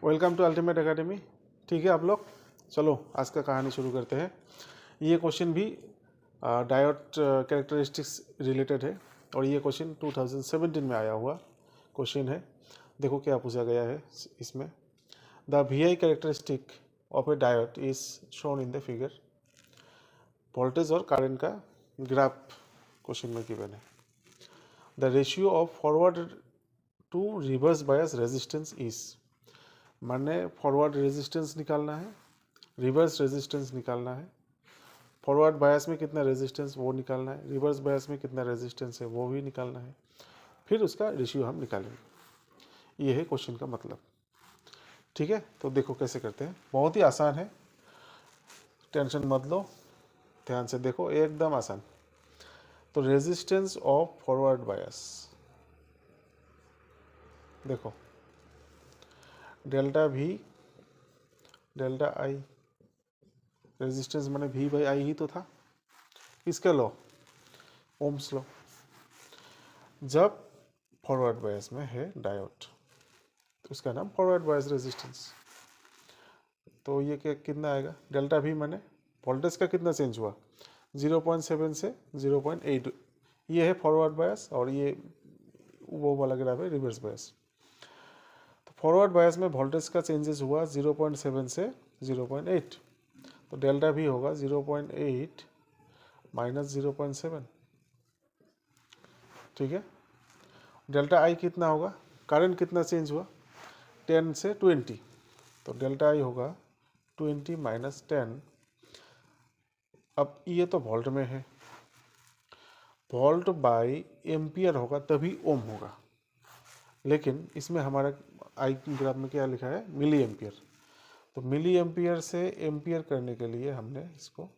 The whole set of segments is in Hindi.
Welcome to ultimate academy. ठीक है आप लोग, चलो आज का कहानी शुरू करते हैं। ये क्वेश्चन भी डायोड कैरेक्टरिस्टिक्स रिलेटेड है और ये क्वेश्चन 2017 में आया हुआ क्वेश्चन है। देखो क्या पूछा गया है इसमें। The V I characteristic of a diode is shown in the figure. Voltage और करंट का ग्राफ क्वेश्चन में गिवन है। The ratio of forward to reverse bias resistance is, माने फॉरवर्ड रेजिस्टेंस निकालना है, रिवर्स रेजिस्टेंस निकालना है। फॉरवर्ड बायस में कितना रेजिस्टेंस वो निकालना है, रिवर्स बायस में कितना रेजिस्टेंस है वो भी निकालना है, फिर उसका रेशियो हम निकालेंगे। ये है क्वेश्चन का मतलब। ठीक है, तो देखो कैसे करते हैं। बहुत ही आसान है, टेंशन मत लो, ध्यान से देखो, एकदम आसान। तो रेजिस्टेंस ऑफ फॉरवर्ड बायस देखो, delta we delta I, resistance माने वी बाई आई ही तो था। किसका लॉ? Ohm's law. जब फॉरवर्ड बायस में है डायोड तो उसका नाम फॉरवर्ड बायस रेजिस्टेंस। तो ये क्या कितना आएगा? डेल्टा वी माने वोल्टेज का कितना चेंज हुआ, 0.7 से 0.8। ये है फॉरवर्ड बायस और ये वो वाला ग्राफ है रिवर्स बायस। तो फॉरवर्ड बायस में वोल्टेज का चेंजेस हुआ 0.7 से 0.8, तो डेल्टा भी होगा 0.8 माइनस 0.7। ठीक है, डेल्टा आई कितना होगा? करंट कितना चेंज हुआ? 10 से 20, तो डेल्टा आई होगा 20 माइनस 10। अब ये तो वोल्ट में है, वोल्ट बाई एम्पियर होगा तभी ओम होगा, लेकिन इसमें हमारा आई ग्राफ में क्या लिखा है? Milliampere. तो मिली एम्पियर से एम्पियर करने के लिए हमने इसको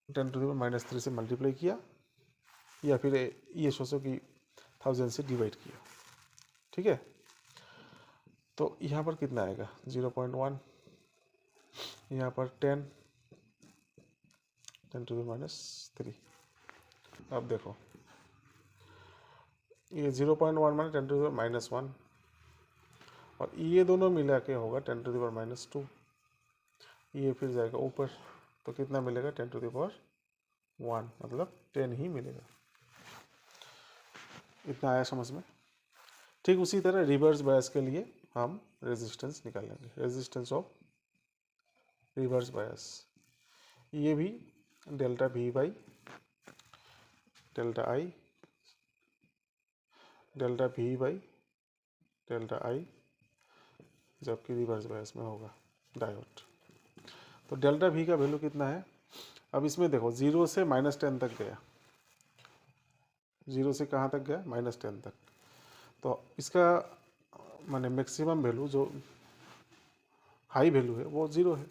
10⁻³ से मल्टीप्लाई किया, या फिर ये सोचो कि 1000 से डिवाइड किया। ठीक है, तो यहाँ पर कितना आएगा? 0.1, यहाँ पर 10⁻³ अब देखो, ये 0.1 माने 10⁻⁻1, और ये दोनों मिला के होगा 10⁻²। ये फिर जाएगा ऊपर, तो कितना मिलेगा? 10⁻1, मतलब 10 ही मिलेगा। इतना आया समझ में? ठीक उसी तरह रिवर्स बायस के लिए हम रेजिस्टेंस निकालेंगे, रेजिस्टेंस ऑफ रिवर्स बायस। ये भी delta we by delta I, delta we by delta आई, जबकि रिवर्स बायस में होगा डायोड। तो डेल्टा वी का वैल्यू कितना है? अब इसमें देखो, 0 से -10 तक गया, 0 से कहाँ तक गया? -10 तक। तो इसका माने मैक्सिमम वैल्यू, जो हाई वैल्यू है वो 0 है,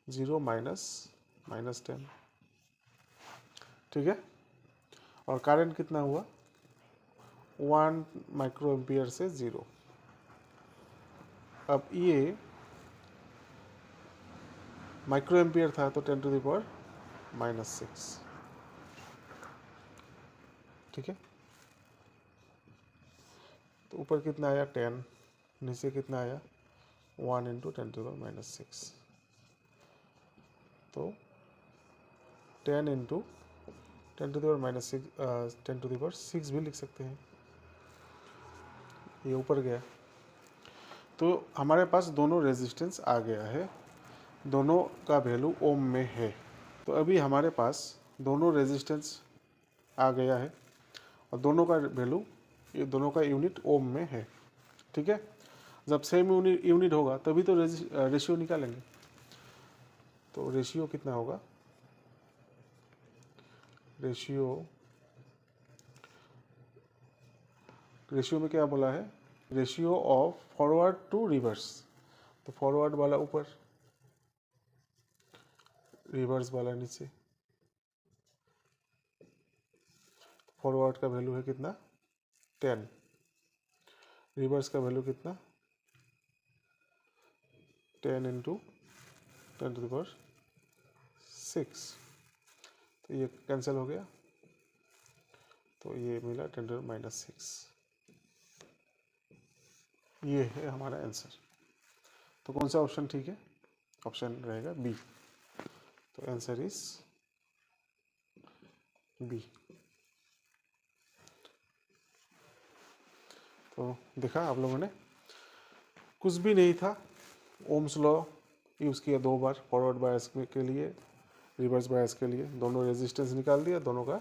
0 माइनस -10। ठीक है, और करंट कितना हुआ? 1 माइक्रो एम्पियर से 0। अब ये माइक्रो एम्पियर था तो 10⁻⁻⁶। ठीक है, तो ऊपर कितना आया? 10, नीचे कितना आया? 1 इंटू 10⁻⁻⁶। तो 10 इंटू 10⁻⁻⁶ भी लिख सकते हैं। ये ऊपर गया, तो हमारे पास दोनों रेजिस्टेंस आ गया है, दोनों का वैल्यू ओम में है। तो अभी हमारे पास दोनों रेजिस्टेंस आ गया है और दोनों का वैल्यू, ये दोनों का यूनिट ओम में है। ठीक है, जब सेम यूनिट होगा तभी तो रेशियो निकालेंगे। तो रेशियो कितना होगा? रेशियो में क्या बोला है? Ratio of forward to reverse. तो फॉरवर्ड वाला ऊपर, रिवर्स वाला नीचे। फॉरवर्ड का वैल्यू है कितना? 10। रिवर्स का वैल्यू कितना? 10 इंटू 10⁻⁶। तो ये कैंसिल हो गया, तो ये मिला 10⁻⁶। ये है हमारा आंसर। तो कौन सा ऑप्शन ठीक है? ऑप्शन रहेगा बी। तो आंसर इज बी। तो देखा आप लोगों ने, कुछ भी नहीं था, ओम्स लॉ यूज़ किया 2 बार, फॉरवर्ड बायस के लिए, रिवर्स बायस के लिए, दोनों रेजिस्टेंस निकाल दिया, दोनों का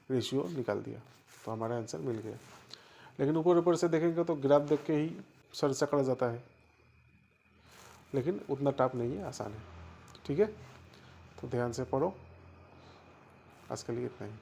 रेशियो निकाल दिया, तो हमारा आंसर मिल गया। लेकिन ऊपर ऊपर से देखेंगे तो ग्राफ देख के ही सर चकरा जाता है, लेकिन उतना टफ नहीं है, आसान है। ठीक है, तो ध्यान से पढ़ो। आज के लिए इतना ही।